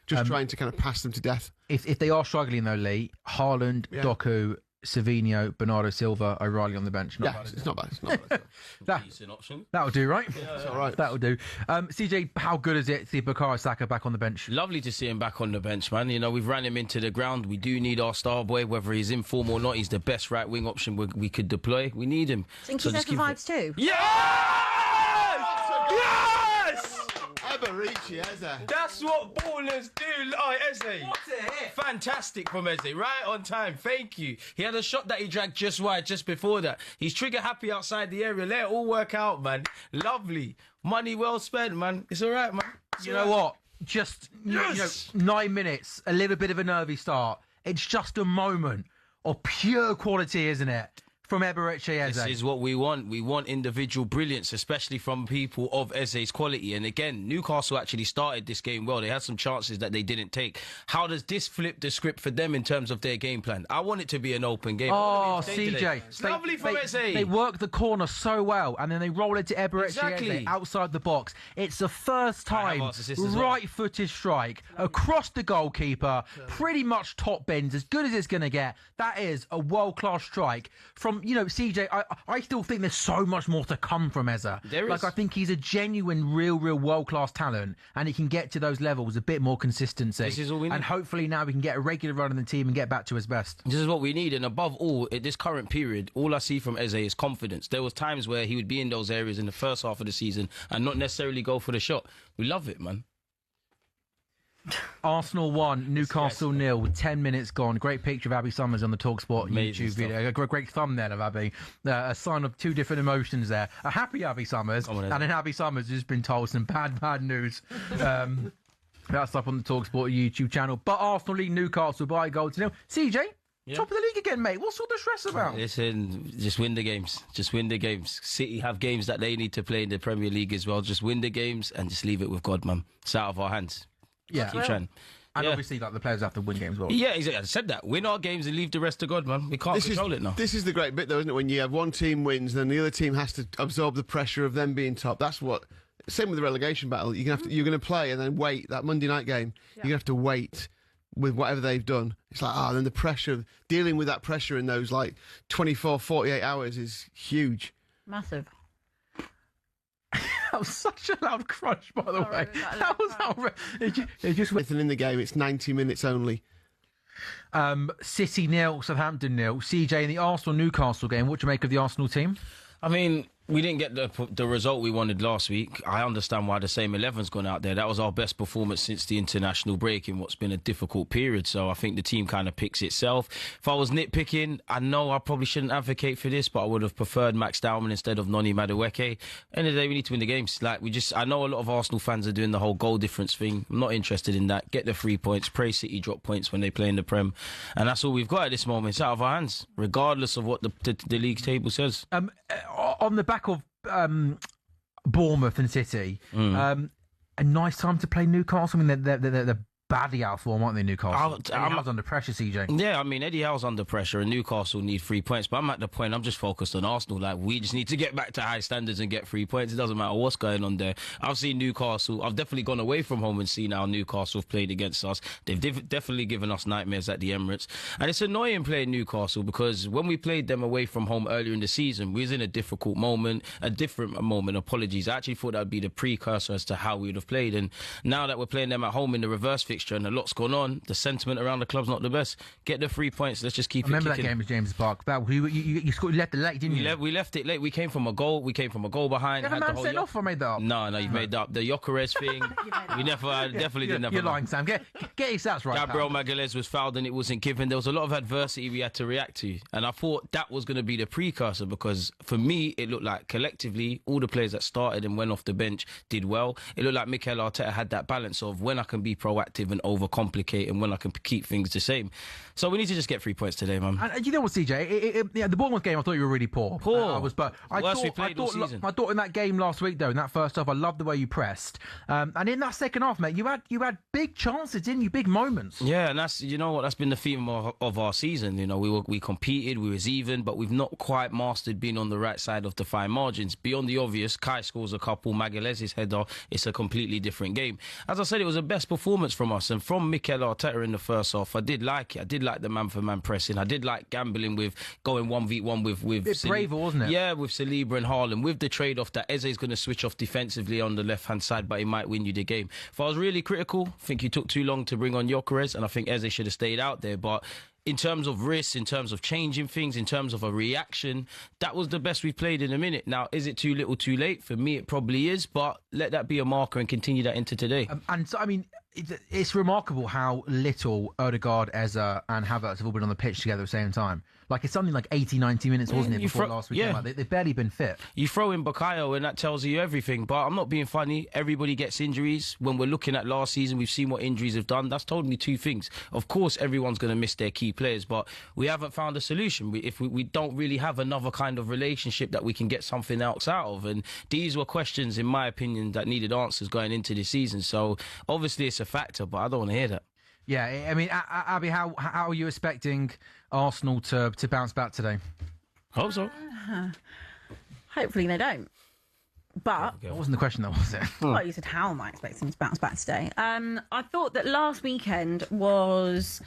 just trying to kind of pass them to death. If they are struggling though, Lee, Haaland, Doku, Savinho, Bernardo Silva, O'Reilly on the bench. It's not bad. It's not bad. Decent option. That'll do, right? Yeah, it's all right. That'll do. CJ, how good is it to see Bukayo Saka back on the bench? Lovely to see him back on the bench, man. You know, we've ran him into the ground. We do need our star boy, whether he's in form or not. He's the best right wing option we could deploy. We need him. Think he's there for vibes too? Yes! Eberici, Eze. That's what ballers do. Oh, Eze. What a hit. Fantastic from Eze. Right on time. Thank you. He had a shot that he dragged just wide just before that. He's trigger happy outside the area. Let it all work out, man. Lovely. Money well spent, man. It's all right, man. You know what? Just 9 minutes, a little bit of a nervy start. It's just a moment of pure quality, isn't it? From Eberici Eze. This is what we want. We want individual brilliance, especially from people of Eze's quality. And again, Newcastle actually started this game well. They had some chances that they didn't take. How does this flip the script for them in terms of their game plan? I want it to be an open game. Oh, CJ. It's lovely from Eze. They work the corner so well, and then they roll it to Eberici Eze outside the box. It's the first time right-footed strike across the goalkeeper, pretty much top bins, as good as it's going to get. That is a world-class strike from, CJ, I still think there's so much more to come from Eze. There is. I think he's a genuine, real world-class talent, and he can get to those levels, a bit more consistency. This is all we need. And hopefully now we can get a regular run in the team and get back to his best. This is what we need. And above all, at this current period, all I see from Eze is confidence. There was times where he would be in those areas in the first half of the season and not necessarily go for the shot. We love it, man. Arsenal 1, Newcastle 0, 10 minutes gone. Great picture of Abby Summers on the TalkSport Amazing YouTube stuff. video. A great thumbnail of Abby. A sign of two different emotions there. A happy Abby Summers and an Abby Summers who's been told some bad news. That's up on the TalkSport YouTube channel. But Arsenal lead Newcastle by a goal to 0. CJ, top of the league again, mate. What's all the stress about? Listen, just win the games. Just win the games. City have games that they need to play in the Premier League as well. Just win the games and just leave it with God, man. It's out of our hands. Yeah, Keep trying. And obviously, the players have to win games as well. Yeah, exactly. I said that. Win our games and leave the rest to God, man. We can't control it now. This is the great bit, though, isn't it? When you have one team wins, then the other team has to absorb the pressure of them being top. That's what. Same with the relegation battle. You're going to play and then wait. That Monday night game, you're going to have to wait with whatever they've done. It's like, then the pressure, dealing with that pressure in those 24, 48 hours is huge. Massive. That was such a loud crunch, by the way. That was outrageous. It just went. In the game, it's 90 minutes only. City 0, Southampton 0. CJ, in the Arsenal-Newcastle game, what do you make of the Arsenal team? I mean, we didn't get the result we wanted last week. I understand why the same 11's gone out there. That was our best performance since the international break in what's been a difficult period. So I think the team kind of picks itself. If I was nitpicking, I know I probably shouldn't advocate for this, but I would have preferred Max Dowman instead of Noni Madueke. End of the day, we need to win the games. I know a lot of Arsenal fans are doing the whole goal difference thing. I'm not interested in that. Get the 3 points. Pray City drop points when they play in the Prem. And that's all we've got at this moment. It's out of our hands, regardless of what the league table says. On the back of Bournemouth and City, a nice time to play Newcastle. I mean, they're badly out of form, aren't they, Newcastle? Eddie Howe's under pressure, CJ. Yeah, I mean, Eddie Howe's under pressure and Newcastle need 3 points, but I'm at the point, I'm just focused on Arsenal. We just need to get back to high standards and get 3 points. It doesn't matter what's going on there. I've seen Newcastle. I've definitely gone away from home and seen how Newcastle have played against us. They've definitely given us nightmares at the Emirates. And it's annoying playing Newcastle because when we played them away from home earlier in the season, we was in a difficult moment, apologies. I actually thought that would be the precursor as to how we would have played. And now that we're playing them at home in the reverse fixture and a lot's gone on, the sentiment around the club's not the best. Get the 3 points. Let's just keep it kicking. Remember that game at James Park? You left it late, didn't you? We left it late. We came from a goal. behind. You have a man sent off. I made that up. No, you've made that up. The GYOKERES thing. Definitely didn't have. You're lying, Sam. Get your stats right. Gabriel Magalhaes was fouled and it wasn't given. There was a lot of adversity we had to react to, and I thought that was going to be the precursor because for me it looked like collectively all the players that started and went off the bench did well. It looked like Mikel Arteta had that balance of when I can be proactive and overcomplicate and when I can keep things the same. So we need to just get 3 points today, man. And you know what, CJ? The Bournemouth game, I thought you were really poor. I thought in that game last week, though, in that first half, I loved the way you pressed. And in that second half, mate, you had big chances, didn't you? Big moments. Yeah, and that's been the theme of our season. You know, we competed, we was even, but we've not quite mastered being on the right side of the fine margins. Beyond the obvious, Kai scores a couple, Magalhaes' header. It's a completely different game. As I said, it was the best performance from us. And from Mikel Arteta in the first half, I did like it. I did like the man-for-man pressing. I did like gambling with going 1v1 with bit braver, wasn't it? Yeah, with Saliba and Haaland, with the trade-off that Eze's going to switch off defensively on the left-hand side, but he might win you the game. If I was really critical, I think he took too long to bring on GYOKERES, and I think Eze should have stayed out there. But in terms of risk, in terms of changing things, in terms of a reaction, that was the best we've played in a minute. Now, is it too little too late? For me, it probably is, but let that be a marker and continue that into today. And so, I mean, it's remarkable how little Odegaard, Eze and Havertz have all been on the pitch together at the same time. Like, it's something like 80, 90 minutes, wasn't it, before last weekend? Yeah. Like, they've barely been fit. You throw in Bukayo and that tells you everything. But I'm not being funny. Everybody gets injuries. When we're looking at last season, we've seen what injuries have done. That's told me two things. Of course, everyone's going to miss their key players, but we haven't found a solution. We don't really have another kind of relationship that we can get something else out of. And these were questions, in my opinion, that needed answers going into this season. So obviously it's a factor, but I don't want to hear that. Yeah, I mean, Abby, how are you expecting Arsenal to bounce back today? Hope so. Hopefully they don't. But that wasn't the question, though, was it? Well, you said, how am I expecting to bounce back today? I thought that last weekend was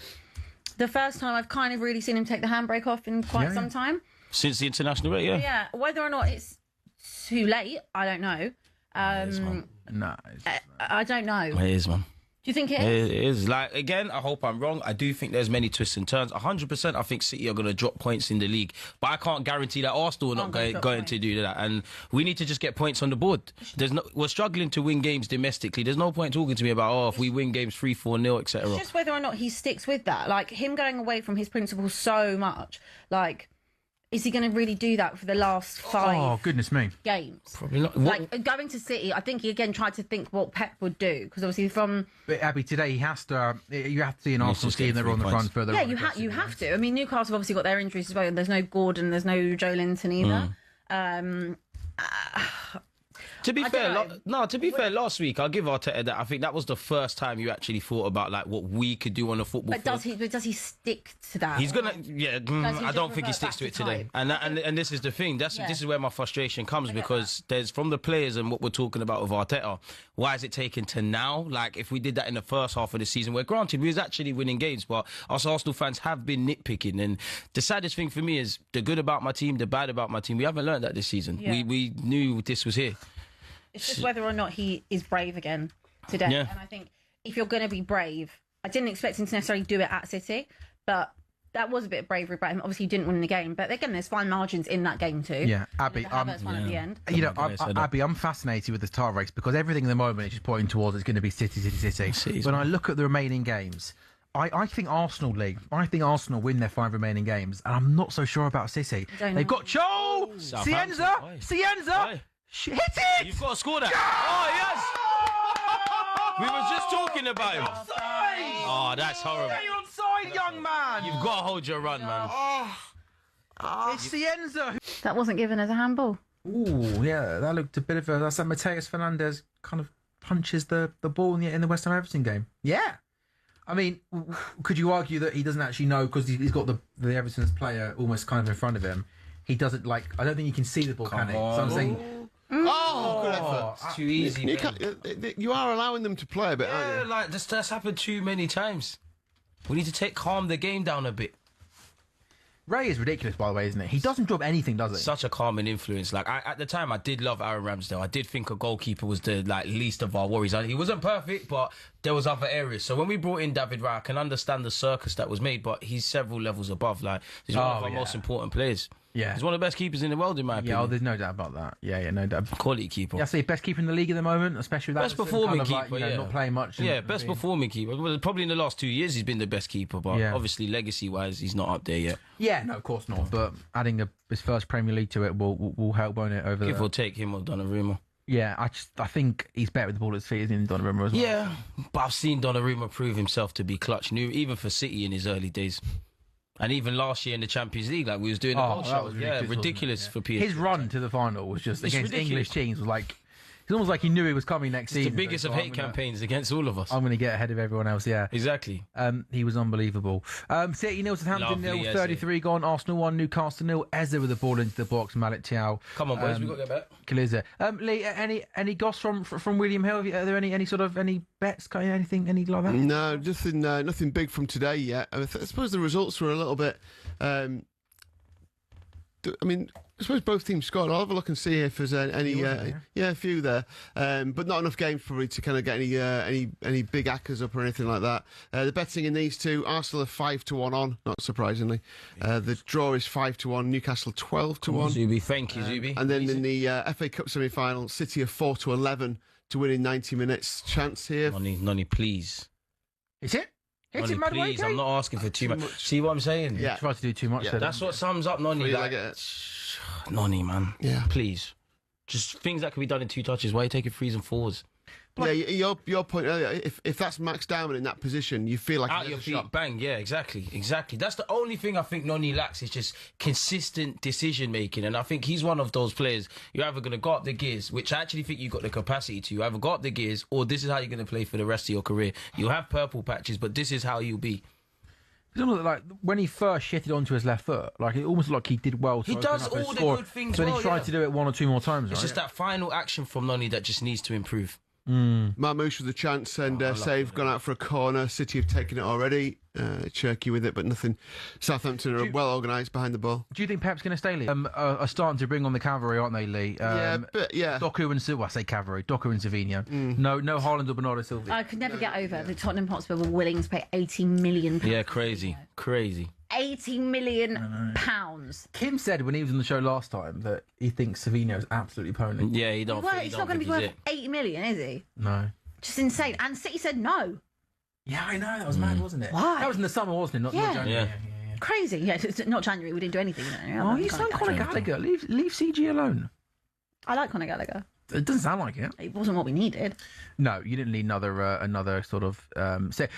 the first time I've kind of really seen him take the handbrake off in quite some time. Since the international break, yeah. Yeah, whether or not it's too late, I don't know. No. I don't know. It is, man. Do you think it is? It is. Like, again, I hope I'm wrong. I do think there's many twists and turns. 100% I think City are going to drop points in the league. But I can't guarantee that Arsenal are not going to do that. And we need to just get points on the board. We're struggling to win games domestically. There's no point talking to me about, if we win games 3-4-0, etc. It's just whether or not he sticks with that. Like, him going away from his principles so much, like, is he going to really do that for the last 5 Oh, goodness me. games? Probably not. Like, going to City, I think he again tried to think what Pep would do. Because obviously But, Abby, today he has to... You have to see an Arsenal team that are on the front further. Yeah, you have to. I mean, Newcastle have obviously got their injuries as well. And there's no Gordon, there's no Joe Linton either. To be fair, last week I'll give Arteta that. I think that was the first time you actually thought about like what we could do on a football field. But does he stick to that? He's gonna, I don't think he sticks to it today. And this is the thing. This is where my frustration comes, because there's from the players and what we're talking about with Arteta. Why is it taken to now? Like, if we did that in the first half of the season, where granted we was actually winning games, but us Arsenal fans have been nitpicking. And the saddest thing for me is the good about my team, the bad about my team. We haven't learned that this season. Yeah. We knew this was here. It's just whether or not he is brave again today. Yeah. And I think if you're going to be brave, I didn't expect him to necessarily do it at City, but that was a bit of bravery about him. Obviously, he didn't win the game, but again, there's fine margins in that game too. Yeah, Abby, at the end. You know, Abby, I'm fascinated with the title race because everything at the moment is just pointing towards it's going to be City. When I look at the remaining games, I think Arsenal win their 5 remaining games, and I'm not so sure about City. They've got Cienza. Hit it! You've got to score that. Oh, yes! We were just talking about him. Offside! Oh, that's horrible. You're onside, young man. You've got to hold your run, man. It's Cienza. That wasn't given as a handball. Ooh, yeah, that looked a bit of a... That's like Mateus Fernandes kind of punches the ball in the West Ham Everton game. Yeah. I mean, could you argue that he doesn't actually know because he's got the Everton's player almost kind of in front of him? He doesn't, like... I don't think he can see the ball, can he? So I'm saying... good effort. It's too easy. You are allowing them to play a bit, aren't you? Like, that's happened too many times. We need to calm the game down a bit. Ray is ridiculous, by the way, isn't it? He doesn't drop anything, does he? Such a calming influence. Like, at the time, I did love Aaron Ramsdale. I did think a goalkeeper was the least of our worries. He wasn't perfect, but there was other areas. So when we brought in David Raya, I can understand the circus that was made, but he's several levels above. Like, he's one of our most important players. Yeah. He's one of the best keepers in the world, in my opinion. Yeah, there's no doubt about that. Yeah, no doubt. Quality keeper. Yeah, I say best keeper in the league at the moment, especially with that. Best performing keeper, like, not playing much. Yeah, best performing keeper. Well, probably in the last 2 years he's been the best keeper, but obviously legacy-wise he's not up there yet. Yeah, no, of course not. But adding his first Premier League to it will help, won't it? Over Give or take him or Donnarumma. Yeah, I think he's better with the ball at his feet than Donnarumma as well. Yeah, but I've seen Donnarumma prove himself to be clutch, even for City in his early days. And even last year in the Champions League, like we was doing the whole show. Was ridiculous, ridiculous for PSG. His run to the final was just against ridiculous. English teams was like It's almost like he knew he was coming next season. The biggest of hate campaigns against all of us. I'm going to get ahead of everyone else, yeah. Exactly. He was unbelievable. City 0, Southampton 0, 33 gone, Arsenal 1, Newcastle 0, Eze with the ball into the box, Malik Thiaw. Come on, boys, we've got to get back. Kaliza. Lee, any goss from William Hill? Are there any bets, anything like that? No, nothing big from today yet. I suppose the results were a little bit... I suppose both teams scored. I'll have a look and see if there's any. A few there, but not enough games probably to kind of get any big accas up or anything like that. The betting in these two: Arsenal are 5-1 on, not surprisingly. The draw is 5-1. Newcastle 12-1. Zubi, thank you, Zubi. And then in the FA Cup semi-final, City are 4-11 to win in 90 minutes. Chance here. Nonny, please. Is it? Nonny, please, I'm not asking for too much. See what I'm saying? Yeah. Try to do too much. Yeah. That's what sums up Nonny. Nonny, man. Yeah. Please. Just things that can be done in 2 touches. Why are you taking 3s and 4s? Yeah, your point earlier, if that's Max Diamond in that position, you feel like out your feet, shot. Bang, yeah, exactly. That's the only thing I think Nonny lacks is just consistent decision making, and I think he's one of those players. You're either going to go up the gears, which I actually think you've got the capacity to. You either go up the gears, or this is how you're going to play for the rest of your career. You'll have purple patches, but this is how you'll be. It's almost like when he first shitted onto his left foot, like it almost like he did well. He does all the good things. But he tried to do it 1 or 2 more times. It's just that final action from Nonny that just needs to improve. Marmoush with a chance and save, gone out for a corner. City have taken it already. Cherky with it, but nothing. Southampton are well organised behind the ball. Do you think Pep's going to stay, Lee? Are starting to bring on the cavalry, aren't they, Lee? Doku and I say cavalry. Doku and Savinho. No Haaland or Bernardo Silva. I could never get over the Tottenham Hotspur were willing to pay £80 million. Yeah, crazy. 80 million pounds. Kim said when he was on the show last time that he thinks Savinho is absolutely pony. Yeah, he don't. Well, he's not going to be worth 80 million, is he? No. Just insane. And City said no. Yeah, I know. That was mad, wasn't it? Why? That was in the summer, wasn't it? Not January. Yeah. Crazy. Yeah, it's not January. We didn't do anything. You sound Conor Gallagher. Leave CG alone. I like Conor Gallagher. It doesn't sound like it. It wasn't what we needed. No, you didn't need another sort of say.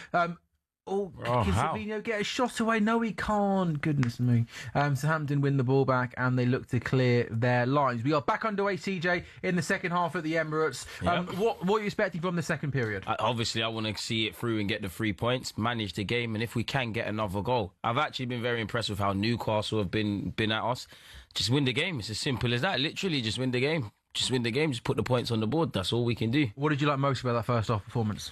Can Savinho get a shot away? No, he can't. Goodness me. Southampton win the ball back and they look to clear their lines. We are back underway, CJ, in the second half at the Emirates. Yep. What are you expecting from the second period? Obviously, I want to see it through and get the 3 points, manage the game, and if we can get another goal. I've actually been very impressed with how Newcastle have been at us. Just win the game. It's as simple as that. Literally, just win the game. Just win the game. Just put the points on the board. That's all we can do. What did you like most about that first half performance?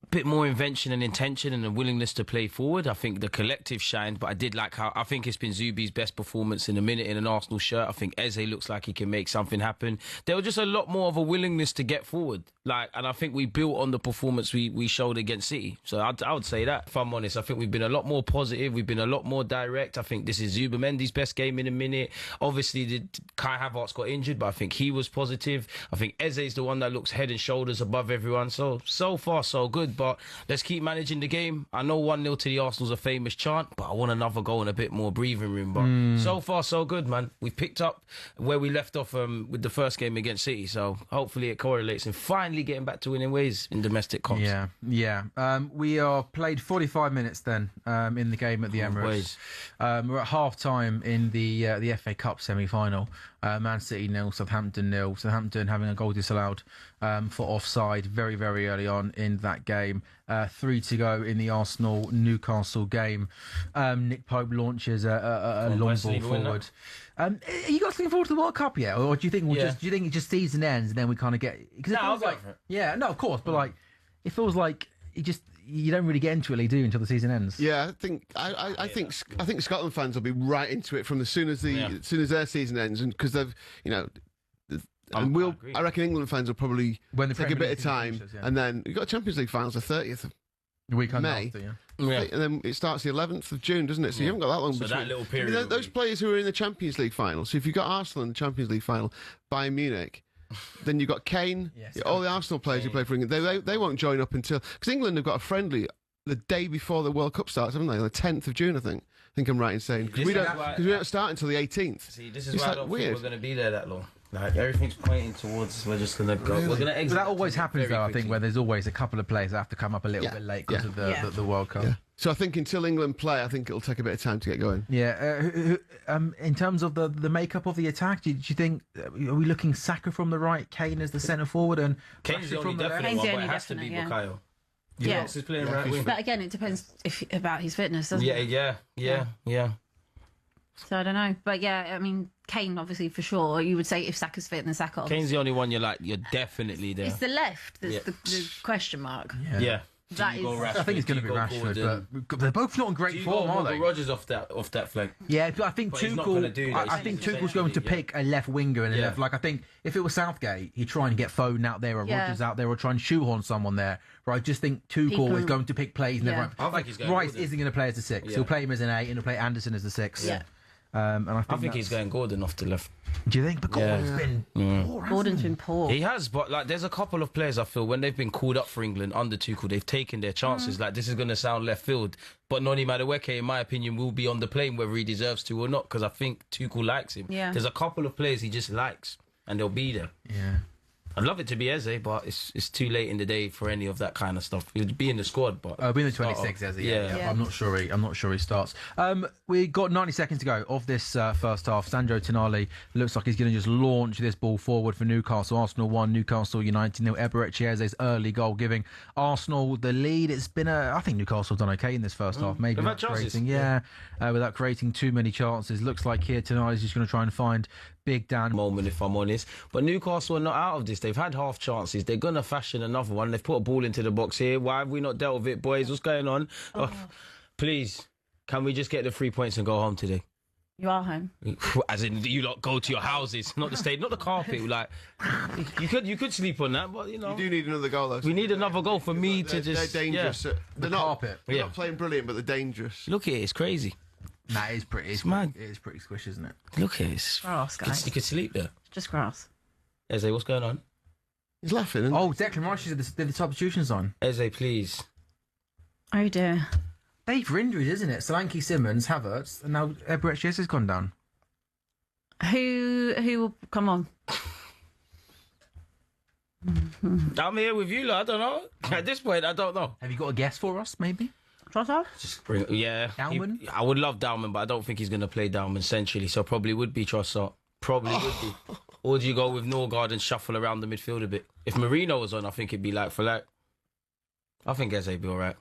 Bit more invention and intention and a willingness to play forward. I think the collective shined, but I did like how I think it's been Zubi's best performance in a minute in an Arsenal shirt. I think Eze looks like he can make something happen. There was just a lot more of a willingness to get forward, and I think we built on the performance we showed against City. So I would say that, if I'm honest, I think we've been a lot more positive. We've been a lot more direct. I think this is Zubamendi's best game in a minute. Obviously, Kai Havertz got injured, but I think he was positive. I think Eze's the one that looks head and shoulders above everyone. So far, so good. But let's keep managing the game. I know 1-0 to the Arsenal's a famous chant, but I want another goal and a bit more breathing room. But so far, so good, man. We've picked up where we left off with the first game against City. So hopefully it correlates and finally getting back to winning ways in domestic comps. Yeah. We are played 45 minutes then in the game at the Emirates. We're at half-time in the FA Cup semi-final. Man City 0, Southampton 0. Southampton having a goal disallowed for offside very, very early on in that game. 3 to go in the Arsenal-Newcastle game. Nick Pope launches a long ball forward. Are you guys looking forward to the World Cup yet, or do you think do you think it just season ends and then we kind of get? Because it feels like of course, but it feels like you don't really get into it, do you, until the season ends? Yeah, I think Scotland fans will be right into it from as soon as their season ends, and because they've I reckon England fans will probably take a bit of time, and then you've got Champions League finals the 30th of May. After, and then it starts the 11th of June, doesn't it? So you haven't got that long between. That little period. Those players who are in the Champions League final. So if you've got Arsenal in the Champions League final, Bayern Munich, then you've got Kane, all the Arsenal players who play for England. They won't join up until, because England have got a friendly the day before the World Cup starts, haven't they? On the 10th of June, I think. I think I'm right in saying, because we don't start until the 18th. See, this is why I don't think we're going to be there that long. Like, everything's pointing towards we're just going to go. We're going to exit. But that always happens, though, I think, where there's always a couple of players that have to come up a little bit late because of the World Cup. So I think until England play, I think it'll take a bit of time to get going. Yeah. In terms of the makeup of the attack, do you think, are we looking Saka from the right, Kane as the centre forward, and Kane's the only definite one, but it has to be Bukayo. Yeah. Is playing right wing. But again, it depends about his fitness, doesn't it? Yeah. So I don't know. But yeah, I mean, Kane, obviously, for sure. You would say if Saka's fit, then Saka. Kane's the only one you're definitely there. It's the left that's the question mark. Yeah. That is, I think it's going to be Rashford, but they're both not in great form, are they? Rodgers off that flank. Yeah, but I think Tuchel's going to pick a left winger and a left. Like, I think if it was Southgate, he'd try and get Foden out there or Rodgers out there or try and shoehorn someone there. But I just think Tuchel is going to pick plays. Yeah. Rice isn't going to play as a 6. He'll play him as an 8 and he'll play Anderson as a 6. Yeah. And I think he's going Gordon off the left. Do you think? But Gordon's been poor. Gordon's been poor. He has, but like, there's a couple of players I feel when they've been called up for England under Tuchel, they've taken their chances. Like, this is going to sound left field, but Noni Madueke, in my opinion, will be on the plane whether he deserves to or not, because I think Tuchel likes him. Yeah. There's a couple of players he just likes, and they'll be there. Yeah. I'd love it to be Eze, but it's too late in the day for any of that kind of stuff. He'd be in the squad, but be in the 26 Eze. Yeah. I'm not sure he starts. We got 90 seconds to go of this first half. Sandro Tonali looks like he's going to just launch this ball forward for Newcastle. Arsenal 1, Newcastle United 0. Eze's early goal giving Arsenal the lead. It's been I think Newcastle have done okay in this first half. Maybe not creating, without creating too many chances. Looks like here Tonali's just going to try and find Big Dan moment, if I'm honest. But Newcastle are not out of this. They've had half chances. They're going to fashion another one. They've put a ball into the box here. Why have we not dealt with it, boys? What's going on? Please, can we just get the 3 points and go home today? You are home. As in, you lot go to your houses, not the state, not the carpet. Like, you could sleep on that, but you know. You do need another goal, though. We need another goal for me to just. They're dangerous. Yeah. They're not playing brilliant, but they're dangerous. Look at it, it's crazy. Nah, it is pretty. It's mad. It is pretty squish, isn't it? Look at it. It's grass, guys. You could sleep there. Just grass. Eze, what's going on? He's laughing. Isn't he? Declan Rice is the substitutions on. Eze, please. Oh dear. Day for injuries, isn't it? Solanke, Simmons, Havertz, and now Emirates has gone down. Who will come on? I'm here with you, lot. I don't know. At this point, I don't know. Have you got a guess for us, maybe? Trossard? Just bring, Dalman? I would love Dalman, but I don't think he's going to play Dalman centrally, so probably would be Trossard. Probably would be. Or do you go with Norgard and shuffle around the midfield a bit? If Marino was on, I think it'd be like for like. I think Eze would be all right.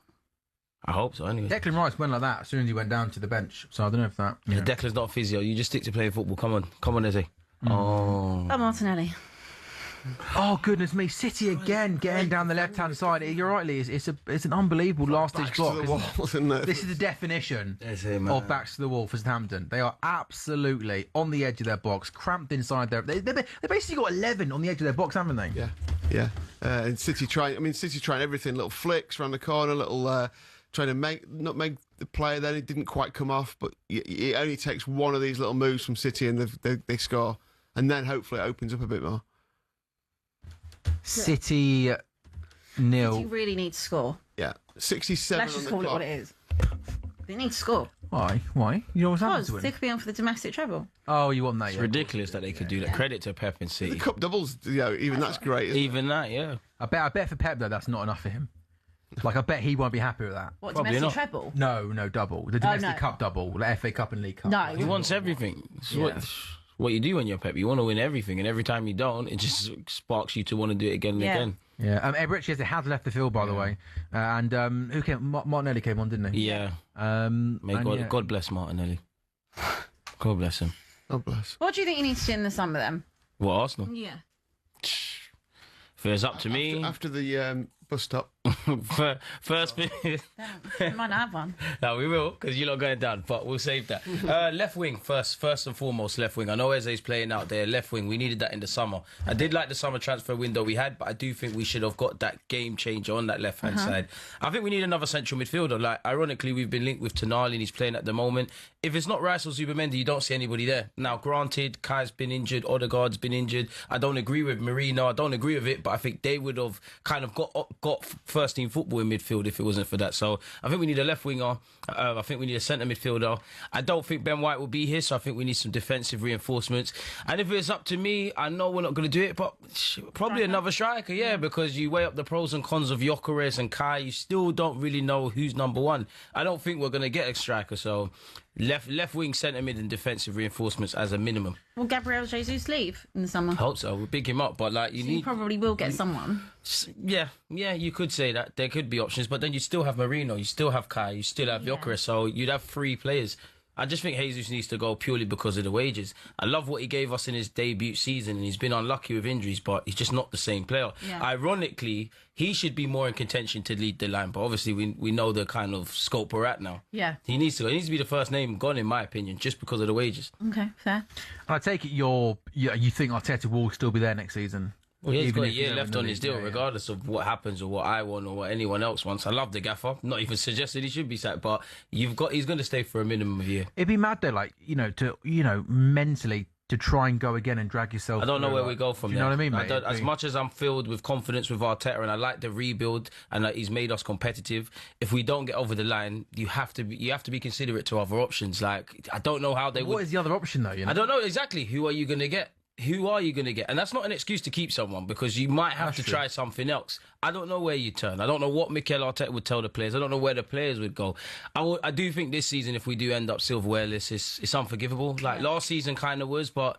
I hope so, anyway. Declan Rice went like that as soon as he went down to the bench, so I don't know if that... Yeah. Declan's not physio. You just stick to playing football. Come on, Eze. Oh, Martinelli. Oh, goodness me. City again getting down the left-hand side. You're right, Lee. It's an unbelievable last-stage block. This is the definition of backs to the wall for Southampton. They are absolutely on the edge of their box, cramped inside their... They basically got 11 on the edge of their box, haven't they? Yeah. And City trying everything. Little flicks around the corner, little... trying to not make the player then. It didn't quite come off, but it only takes one of these little moves from City and they score. And then hopefully it opens up a bit more. City nil. City really need to score. Yeah, 67. Let's just call it what it is. They need to score. Why? You know what's happened to Because they could be on for the domestic treble. Oh, you want that? It's ridiculous that they could do that. Credit to Pep and City. The cup doubles, even that's great. Even that, yeah. I bet for Pep though, that's not enough for him. Like, I bet he won't be happy with that. What, domestic not. treble? No, double. The domestic cup double, the FA Cup and League Cup. No, he wants everything. What you do when you're Pep, you want to win everything, and every time you don't, it just sparks you to want to do it again and again. Yeah, Emirates has left the field, by the way, and who came? Martinelli came on, didn't he? Yeah. God bless Martinelli. God bless him. God bless. What do you think you need to do in the summer then? What, Arsenal? Yeah. If it's up to me, after the bus stop. First thing. We might not have one. No, we will, because you're not going down, but we'll save that. Left wing, first and foremost, left wing. I know Eze's playing out there, left wing. We needed that in the summer. I did like the summer transfer window we had, but I do think we should have got that game changer on that left-hand side. I think we need another central midfielder. Like, ironically, we've been linked with Tonali, and he's playing at the moment. If it's not Rice or Zubimendi, you don't see anybody there. Now, granted, Kai's been injured, Odegaard's been injured. I don't agree with Marino, I don't agree with it, but I think they would have kind of got first team football in midfield if it wasn't for that. So I think we need a left winger. I think we need a centre midfielder. I don't think Ben White will be here, so I think we need some defensive reinforcements. And if it's up to me, I know we're not going to do it, but probably another striker, because you weigh up the pros and cons of GYOKERES and Kai, you still don't really know who's number one. I don't think we're going to get a striker, so left wing, centre mid and defensive reinforcements as a minimum. Will Gabriel Jesus leave in the summer? Hope so. We'll big him up, but like you probably will get someone. Yeah, you could say that. There could be options, but then you still have Marino, you still have Kai, you still have GYOKERES, so you'd have 3 players. I just think Jesus needs to go purely because of the wages. I love what he gave us in his debut season, and he's been unlucky with injuries, but he's just not the same player. Yeah. Ironically, he should be more in contention to lead the line, but obviously we know the kind of scope we're at now. Yeah. He needs to be the first name gone, in my opinion, just because of the wages. Okay, fair. I take it you think Arteta will still be there next season? Well, he's got a year left on his deal, regardless of what happens or what I want or what anyone else wants. I love the gaffer. Not even suggested he should be sacked, but he's going to stay for a minimum of a year. It'd be mad though, mentally to try and go again and drag yourself. I don't know where we go from there. You know what I mean, mate? As much as I'm filled with confidence with Arteta and I like the rebuild and he's made us competitive, if we don't get over the line, you have to be considerate to other options. Like, I don't know how they would. What is the other option though? I don't know exactly. Who are you going to get? Who are you going to get? And that's not an excuse to keep someone, because you might have to try something else. I don't know where you turn. I don't know what Mikel Arteta would tell the players. I don't know where the players would go. I do think this season, if we do end up silverwareless, it's unforgivable. Like last season kind of was, but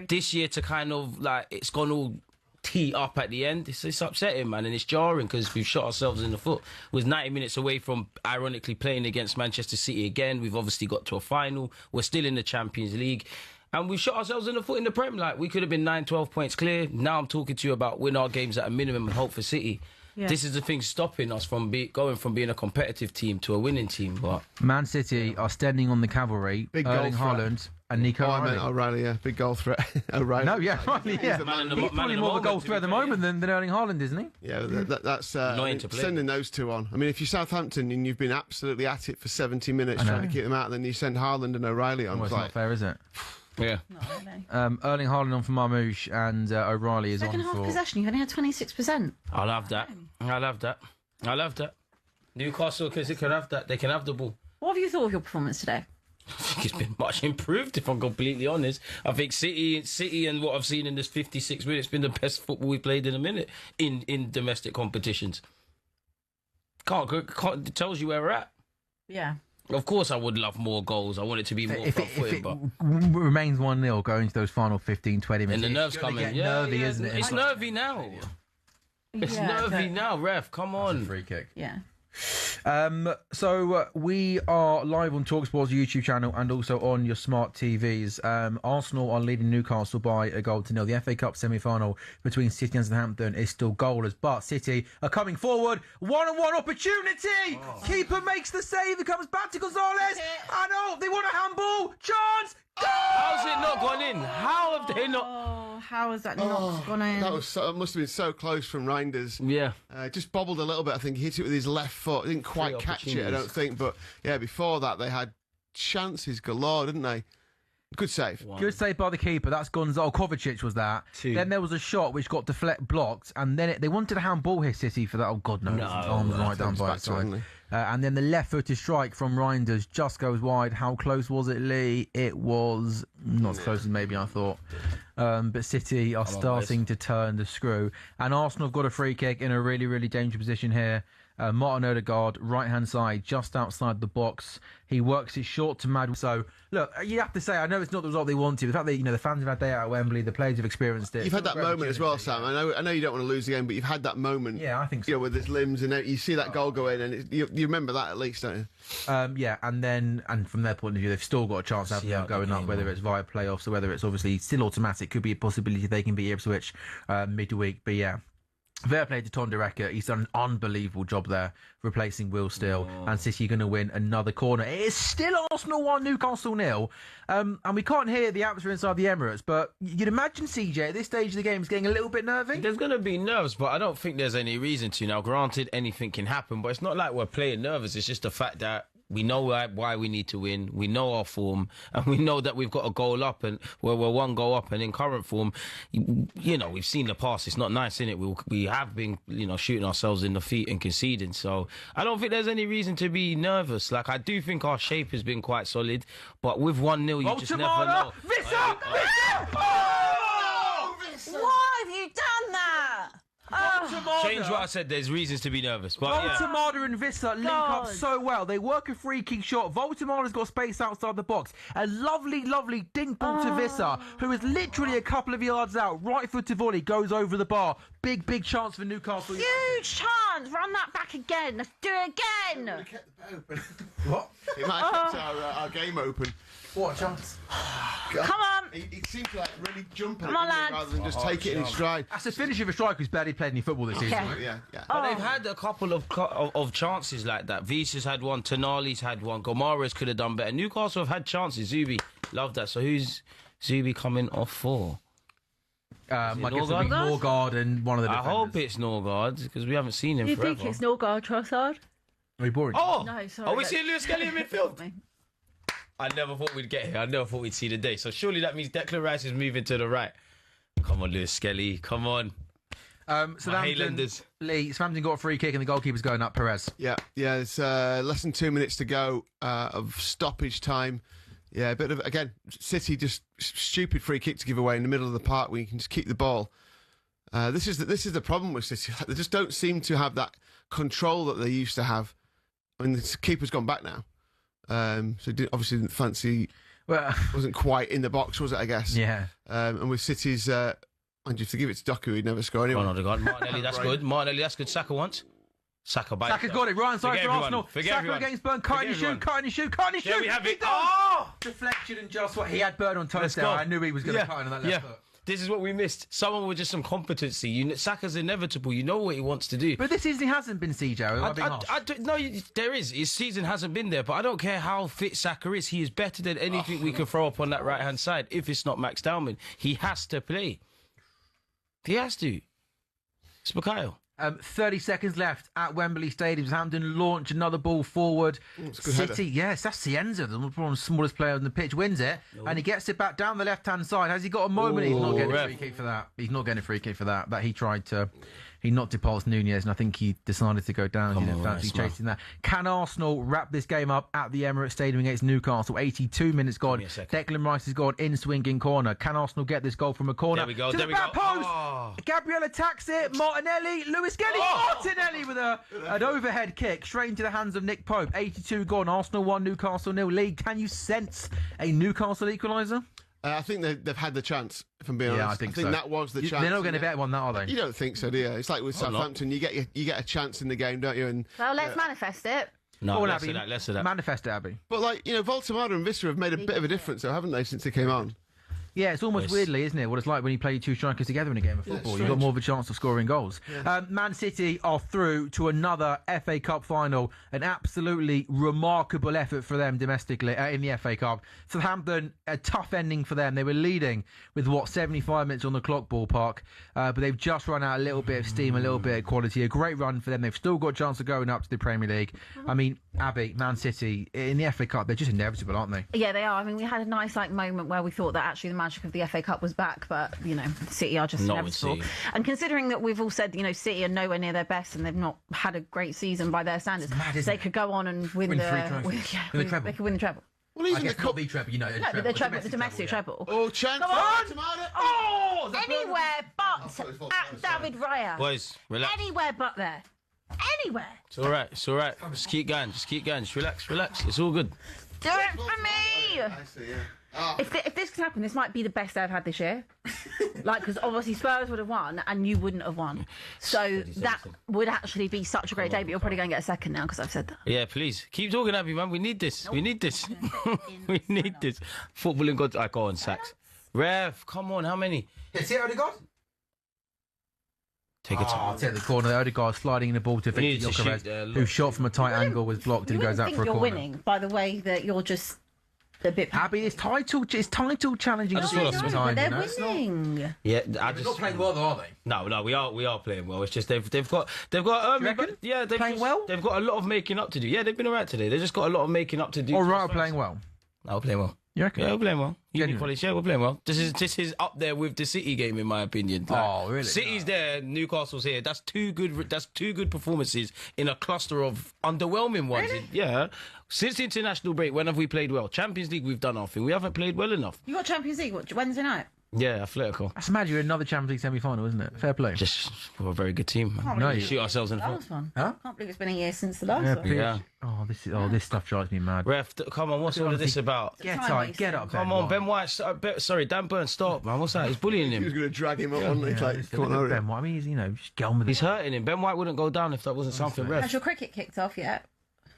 this year to kind of like it's gone all tee up at the end. It's upsetting, man, and it's jarring because we've shot ourselves in the foot. We're 90 minutes away from ironically playing against Manchester City again. We've obviously got to a final. We're still in the Champions League. And we shot ourselves in the foot in the Prem. Like, we could have been 9, 12 points clear. Now I'm talking to you about win our games at a minimum and hope for City. Yeah. This is the thing stopping us from going from being a competitive team to a winning team. But Man City are standing on the cavalry. Big Erling Haaland and Nico O'Reilly. I meant O'Reilly, yeah. Big goal threat. O'Reilly. No, yeah, O'Reilly, yeah. He's probably more of a goal threat at the moment than Erling Haaland, isn't he? Yeah, that's sending those two on. I mean, if you're Southampton and you've been absolutely at it for 70 minutes trying to keep them out, and then you send Haaland and O'Reilly on. Well, it's not fair, is it? Yeah. Erling Haaland on for Marmoush and O'Reilly is Second on half for... possession, you've only had 26%. I love that. Newcastle can have that. They can have the ball. What have you thought of your performance today? I think it's been much improved, if I'm completely honest. I think City and what I've seen in this 56 minutes been the best football we've played in a minute in domestic competitions. Can't tells you where we're at. Yeah. Of course, I would love more goals. I want it to be more front-footed, but remains 1-0 going to those final 15, 20 minutes. And the nerves coming. Nervy, isn't it? It's nervy now. It's nervy now, ref. Come on. Free kick. Yeah. So we are live on TalkSport's YouTube channel and also on your smart TVs. Arsenal are leading Newcastle by a goal to nil. The FA Cup semi-final between City and Southampton is still goalless, but City are coming forward. 1-on-1 opportunity. Keeper makes the save. It comes back to Gonzalez. I know they want a handball. Chance. Goal! How's it not gone in? How have they not? How has that not gone in? That must have been so close from Reinders. Yeah. Just bobbled a little bit. I think he hit it with his left foot. Didn't quite catch it, I don't think. But yeah, before that they had chances galore, didn't they? Good save. Good save by the keeper. That's Gonzalo. Kovacic was that. 2. Then there was a shot which got blocked, and then they wanted a handball here, City, for that. Oh, God, no. Arm was right down by his side. And then the left-footed strike from Reinders just goes wide. How close was it, Lee? It was not as close as maybe I thought. But City are starting to turn the screw. And Arsenal have got a free kick in a really, really dangerous position here. Martin Odegaard, right-hand side, just outside the box. He works it short to Mad. So, look, you have to say, I know it's not the result they wanted. The fact that, the fans have had day out at Wembley, the players have experienced it. You've had that moment as well, Sam. I know you don't want to lose the game, but you've had that moment. Yeah, I think so. With his limbs, and you see that goal go in, and you remember that at least, don't you? Yeah, and from their point of view, they've still got a chance of going up, whether it's via playoffs or whether it's obviously still automatic. Could be a possibility they can beat Ipswich midweek, but yeah. Fair play to Ton Derecker. He's done an unbelievable job there, replacing Will Steele. And City are going to win another corner. It is still Arsenal 1, Newcastle 0. And we can't hear the atmosphere inside the Emirates, but you'd imagine, CJ, at this stage of the game is getting a little bit nervy. There's going to be nerves, but I don't think there's any reason to. Now, granted, anything can happen, but it's not like we're playing nervous. It's just the fact that We know why we need to win. We know our form, and we know that we've got a goal up, and we're one goal up. And in current form, you know, we've seen the past. It's not nice, innit? We have been, you know, shooting ourselves in the feet and conceding. So I don't think there's any reason to be nervous. Like, I do think our shape has been quite solid, but with 1-0, you just never know. Visser! Why have you done that? Change what I said. There's reasons to be nervous. But Voltemada and Visser link up so well. They work a free kick shot. Voltemada's got space outside the box. A lovely, lovely dink ball to Visser, who is literally a couple of yards out. Right footed volley goes over the bar. Big, big chance for Newcastle. Huge chance. Run that back again. Let's do it again. We kept the bet open. What? It might have kept our game open. What a chance. Come on. He seemed to like really jump at Come on, it lads. rather than just take it in stride. That's a finish of a striker who's barely played any football this season. Yeah. But they've had a couple of chances like that. Visa's had one, Tonali's had one, Gomares could have done better. Newcastle have had chances. Zubi, love that. So who's Zubi coming off for? I guess it'll be Norgard and one of the defenders. I hope it's Norgard, because we haven't seen him forever. You think it's Norgard, Trossard? Are you boring? Oh! No, sorry. Are we seeing Lewis Kelly in midfield? I never thought we'd get here. I never thought we'd see the day. So surely that means Declan Rice is moving to the right. Come on, Lewis Skelly. Come on. Southampton got a free kick and the goalkeeper's going up, Perez. Yeah. It's less than 2 minutes to go of stoppage time. Yeah, a bit of, again, City just stupid free kick to give away in the middle of the park where you can just keep the ball. This is the problem with City. They just don't seem to have that control that they used to have. I mean, the keeper's gone back now. So obviously didn't fancy, wasn't quite in the box, was it, I guess? Yeah. And with City's, mind you, if they give it to Doku, he'd never score anyway. Martinelli, that's good. Martinelli, that's good. Saka once. Saka's got it. Right side for Arsenal. Saka against Burn. Can't he shoot? Yeah, we have it. Deflection and just what he had Burn on toast there. I knew he was going to cut in on that left foot. This is what we missed. Someone with just some competency. Saka's inevitable. You know what he wants to do. But this season he hasn't been, CJ. No, there is. His season hasn't been there. But I don't care how fit Saka is. He is better than anything we can throw up on that right-hand side. If it's not Max Dowman, he has to play. He has to. It's Mikhail. 30 seconds left at Wembley Stadium. Southampton launch another ball forward. City, yes, that's Cienza, the smallest player on the pitch, wins it, and he gets it back down the left-hand side. Has he got a moment? He's not getting a free kick for that. He's not getting a free kick for that. That he knocked it past Nunez, and I think he decided to go down. He didn't fancy chasing that. Can Arsenal wrap this game up at the Emirates Stadium against Newcastle? 82 minutes gone. Declan Rice has gone in swinging corner. Can Arsenal get this goal from a corner? There we go. To the back post. Gabriel attacks it. Martinelli. Lewis Kelly. Martinelli with an overhead kick straight into the hands of Nick Pope. 82 gone. Arsenal 1, Newcastle 0. League. Can you sense a Newcastle equaliser? I think they've had the chance, if I'm being honest. I think so. That was the chance. They're not going to bet on that, are they? You don't think so, do you? It's like with Southampton, you get a chance in the game, don't you? And well, let's manifest it. No, less of that. Manifest it, Abby. But Voltemada and Visser have made a bit of a difference, though, haven't they, since they came on? Yeah, it's almost weirdly, isn't it, what it's like when you play two strikers together in a game of football. You've got more of a chance of scoring goals. Yeah. Man City are through to another FA Cup final. An absolutely remarkable effort for them domestically in the FA Cup. Southampton, a tough ending for them. They were leading with, 75 minutes on the clock ballpark. But they've just run out a little bit of steam, a little bit of quality. A great run for them. They've still got a chance of going up to the Premier League. I mean, Abby, Man City, in the FA Cup, they're just inevitable, aren't they? Yeah, they are. I mean, we had a nice moment where we thought that actually the magic of the FA Cup was back, but City are just inevitable. And considering that we've all said City are nowhere near their best and they've not had a great season by their standards, they could go on and win the treble. They could win the treble. Well, he's I in guess the not the treble, the domestic treble. Oh, chance! Anywhere but at David Raya. Boys, relax. Anywhere but there. Anywhere. It's all right. Just keep going. Just relax. It's all good. Do it for me. I see, yeah. If this could happen, this might be the best they've had this year. Because obviously Spurs would have won and you wouldn't have won. So that would actually be such a great day, but you're probably going to get a second now because I've said that. Yeah, please. Keep talking, Abby, man. We need this. We need this. Footballing gods. I go on, Sacks. Rev, come on. How many? Is it Odegaard? Take it to take the corner. Odegaard sliding in the ball to Victor GYOKERES, who shot from a tight angle, was blocked and goes out for a corner. You're winning by the way that you're just a bit Abby, it's title challenging. But they're winning. Yeah, They're not playing well, though, are they? No, we are playing well. It's just they've got yeah, they've playing well. They've got a lot of making up to do. Yeah, they've been alright today. They've just got a lot of making up to do. All right, playing well. No, we're playing well. You reckon? Yeah, we're playing well. Genuinely? College, yeah, we're playing well. This is up there with the City game, in my opinion. Like, really? City's there, Newcastle's here. That's two good performances in a cluster of underwhelming ones. Really? Yeah. Since the international break, when have we played well? Champions League, we've done our thing. We haven't played well enough. You got Champions League Wednesday night? Yeah, Atletico. That's mad. You're another Champions League semi-final, isn't it? Fair play. Just we're a very good team. No, Shoot ourselves in the foot. Last one. Huh? Can't believe it's been a year since the last one. Yeah. This stuff drives me mad. Ref, come on, what's all of this about? Get up. Come on, Ben White. Sorry, Dan Burn, stop, man. What's that? He's bullying He was him. going to drag him up, wasn't he? Like, come on, hurry. Ben White. I mean, just get on with it. He's hurting him. Ben White wouldn't go down if that wasn't something, ref. Has your cricket kicked off yet?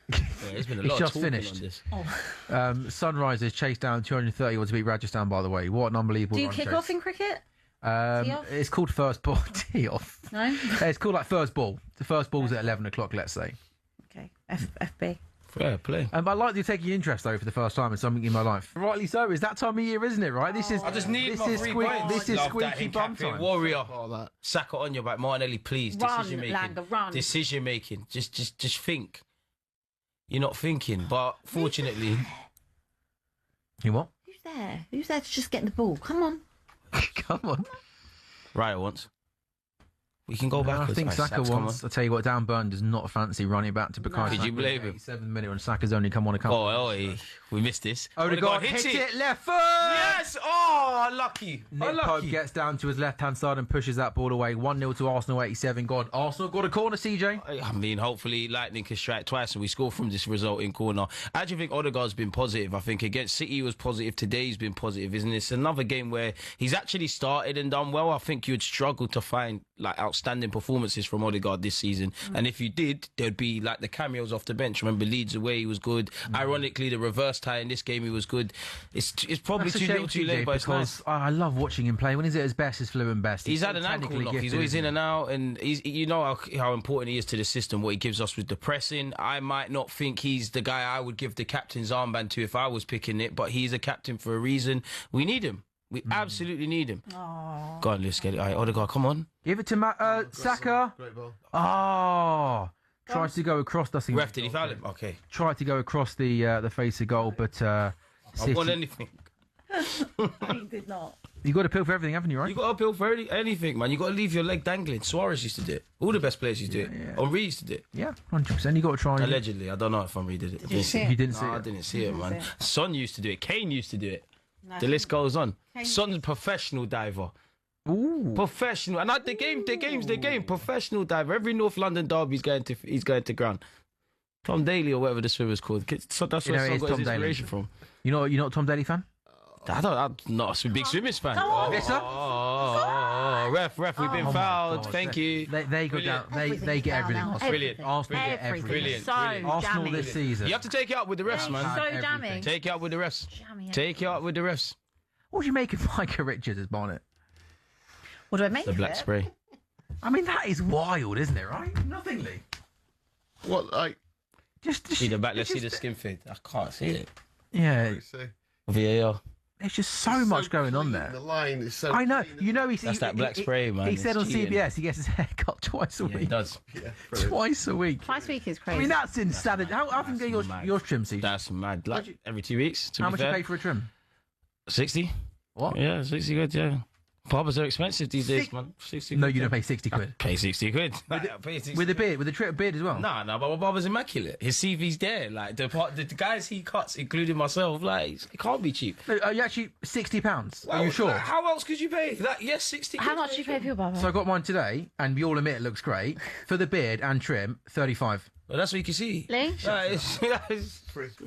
Yeah, there's been a lot It's of just talking finished. on this. Sunrisers chased down 230 to beat Rajasthan, by the way. What an unbelievable Do you run kick chase. off in cricket? Tee-off? It's called first ball. Tee off. No? It's called like first ball. The first ball's at 11 o'clock, let's say. Okay. FB. Fair play. I like you taking interest, though, for the first time in something in my life. Rightly so. It's that time of year, isn't it, right? This is. I just need my 3 points. This is Love squeaky that, bum Hincapié. time. Warrior. All that. Saka on your back. Martinelli, please. Run, Decision making. Langer, run. Decision making. Just think. You're not thinking, but fortunately. You what? Who's there? Who's there to just get the ball? Come on. Come on. Right once. We can go back. I think Saka wants. I tell you what, Dan Burn does not fancy running back to Bukayo. Did you blame him? 7 minute when Saka's only come on a couple. Oh, we missed this. Odegaard hits it left foot. Yes! Oh, lucky. Nick Pope gets down to his left-hand side and pushes that ball away. 1-0 to Arsenal, 87. God, Arsenal got a corner, CJ. I mean, hopefully Lightning can strike twice and we score from this result in corner. I actually think Odegaard's been positive. I think against City he was positive. Today he's been positive, isn't it? It's another game where he's actually started and done well. I think you'd struggle to find like outstanding performances from Odegaard this season. And if you did, there'd be like the cameos off the bench. Remember Leeds away, he was good. Ironically, the reverse tie in this game, he was good. It's probably too little too late, but it's nice. I love watching him play. When he's at his best, he's fluent best. He's had an ankle knock. He's always in and out, and you know how important he is to the system, what he gives us with the pressing. I might not think he's the guy I would give the captain's armband to if I was picking it, but he's a captain for a reason. We need him. We absolutely need him. Aww. Go on, let's get it. All right, Odegaard, come on. Give it to Saka. Great ball. Oh, tries to go across. Ref, did he foul him? Okay. Tried to go across the face of goal, but I want anything. He did not. You got to appeal for everything, haven't you? Right? You got to appeal for anything, man. You got to leave your leg dangling. Suarez used to do it. All the best players used to do it. Henry used to do it. Yeah, 100%. You got to try. Allegedly, I don't know if Henry did it. Did you see it? You didn't see No, I it. didn't see it, man. see it. Son used to do it. Kane used to do it. No. The list goes on. Kane Son's a professional diver. Ooh. Professional. And the game's the game. Professional diver. Every North London derby he's going to ground. Tom Daly or whatever the swimmer's called. So that's where Son got his inspiration from. You're not a Tom Daly fan? I'm not a big swimmers fan. Yes, sir. Ref, we've been fouled. God. Thank you. They go down. They get everything. Everything. Brilliant. Arsenal get everything. Brilliant. So Arsenal damning. this season. You have to take it up with the refs, man. So Everything. damning. Take it up with the refs. Jammy. Take it up with the refs. What do you make of Micah Richards as Barnett? What do I make The of black it? spray. I mean, that is wild, isn't it? Right? Nothingly. What, like, Just See the back. Let's see just- the skin fade. I can't see it. Yeah, you see? VAR. there's just so much going on there. The line is so. I know. clean. You know, That's that black spray, man. He It's said on cheating. CBS he gets his hair cut twice a Yeah, it week. does. Yeah, brilliant. Twice a week. Twice a week is I crazy. mean, that's insanity. How often get mad. yours trimmed, CJ? That's mad. Like every 2 weeks. To How be much fair. you pay for a trim? 60. What? Yeah, 60 quid. Yeah. Barbers are expensive these days, man. 60 quid. No, you don't pay 60 quid. Pay 60 quid. I pay 60 With a beard, with a trip beard as well. No, but my barber's immaculate. His CV's there. Like the guys he cuts, including myself, like it can't be cheap. No, are you actually £60? Are you sure? Like, how else could you pay? Like, yes, 60 How quid. much do you pay for your barber? So I got mine today, and we all admit it looks great. For the beard and trim, 35. Well, that's what you can see. Lee? It's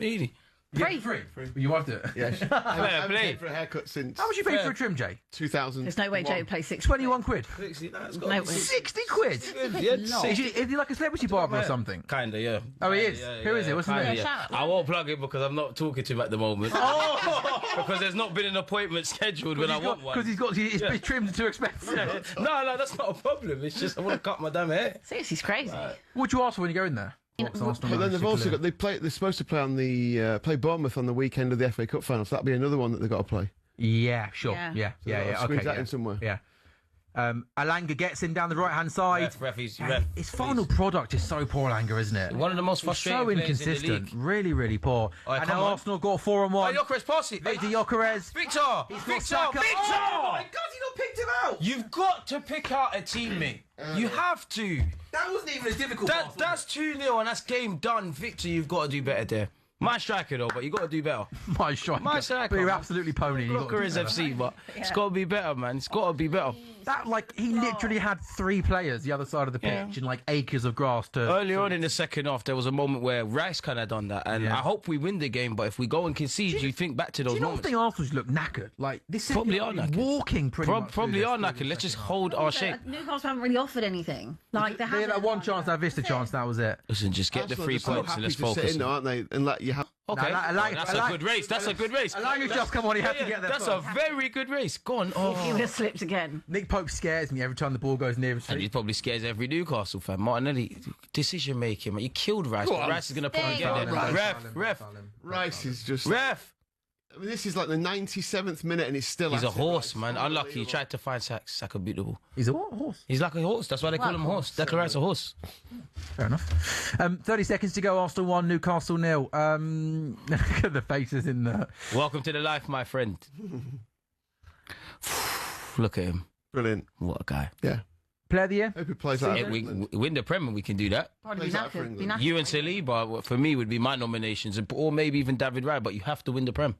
easy. Free. Free. You loved it. Yeah, I Fair haven't play. paid for a haircut since How much you pay for a trim, Jay? 2000. There's no way Jay would play 60. 21 quid. 60, no, it's No, got to be it's- 60 quid? Yeah, Is he like a celebrity barber or something? Kinda, yeah. Oh, he is? Yeah, Who is it? What's his kinda, name? yeah. Shout out. I won't plug it because I'm not talking to him at the moment. Because there's not been an appointment scheduled when I want one. Because he's got his trimmed too expensive. No, that's not a problem. It's just I want to cut my damn hair. Seriously, it's crazy. What do you ask for when you go in there? But then they've also got they're supposed to play on the play Bournemouth on the weekend of the FA Cup final, so that'll be another one that they've got to play. Yeah, sure. Yeah. Squeeze that in somewhere. Yeah. Alanga gets in down the right-hand side. His final product is so poor, Alanga, isn't it? One of the most frustrating so inconsistent. players in the league. Really, really poor. And now Arsenal got 4-1. GYOKERES, pass it. Victor GYOKERES. Victor! Victor! Oh my God, he not picked him out! You've got to pick out a teammate. You have to. That wasn't even a difficult pass. That's 2-0 and that's game done. Victor, you've got to do better there. My striker though, but you got to do better. My striker. But you're absolutely pony. GYOKERES FC, but it's got to be better, man. It's got to be better. He literally had 3 players the other side of the pitch in acres of grass to. Earlier on in the second half, there was a moment where Rice kind of done that, and I hope we win the game. But if we go and concede, you think back to those moments. Do you not think Arsenal look knackered? This is probably are knackered. Walking pretty much. Probably are knackered. Let's just hold our shape. Newcastle haven't really offered anything. They had that one chance, that Vista chance, that was it. Listen, just get the 3 points and let's focus. Sit in, aren't they? And let you have. Okay, that's a good race. That's a good race. Alanga just come on, he had to get there. That's a very good race. Go on. If he would have slipped again. Nick Pope scares me every time the ball goes near his feet. And he probably scares every Newcastle fan. Martinelli, decision making, man. You killed Rice. Rice is going to probably get there. Ref. Rice is just. Ref. I mean, this is like the 97th minute and he's still. He's a horse, man. Unlucky. He tried to find Saka beautiful. He's a what? Horse? He's like a horse. That's why they call him a horse. Declan Rice a horse. Fair enough. 30 seconds to go. Arsenal 1, Newcastle 0. Look at the faces in the. Welcome to the life, my friend. Look at him. Brilliant. What a guy. Yeah. Player of the year? Hope he plays that. We win the Premier, we can do that. You and Saliba, for me, would be my nominations, or maybe even David Raya, but you have to win the Prem.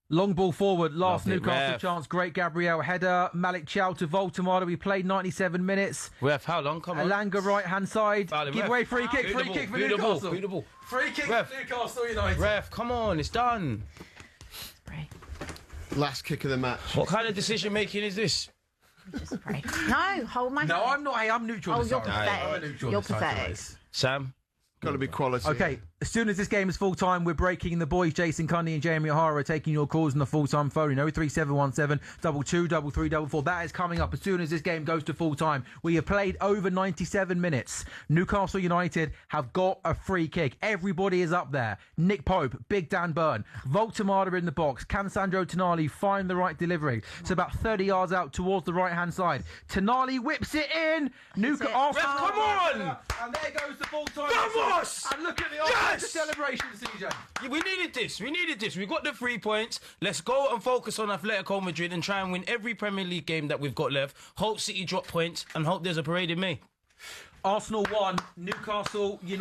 Long ball forward, last Newcastle chance, great Gabriel header, Malik Chow to Voldemar, we played 97 minutes. Ref, how long? Come on. Alanga right-hand side, give away free kick for Newcastle. Beautiful. Free kick for Newcastle United. Ref, come on, it's done. Last kick of the match. What kind of decision making is this? Just pray. No, hold my hand. No, I'm not. Hey, I'm neutral. Oh, you're pathetic. You're pathetic. Sam? Got to be quality. Okay, as soon as this game is full-time, we're breaking. The boys, Jason Cundy and Jamie O'Hara, are taking your calls on the full-time phone. 03717 223344. That is coming up as soon as this game goes to full-time. We have played over 97 minutes. Newcastle United have got a free kick. Everybody is up there. Nick Pope, Big Dan Burn, Voltemada in the box. Can Sandro Tonali find the right delivery? It's about 30 yards out towards the right-hand side. Tonali whips it in. Newcastle, come on! And there goes the full-time. Vamos! And look at the celebration, CJ. We needed this. We got the 3 points. Let's go and focus on Atletico Madrid and try and win every Premier League game that we've got left. Hope City drop points and hope there's a parade in May. Arsenal 1, Newcastle United.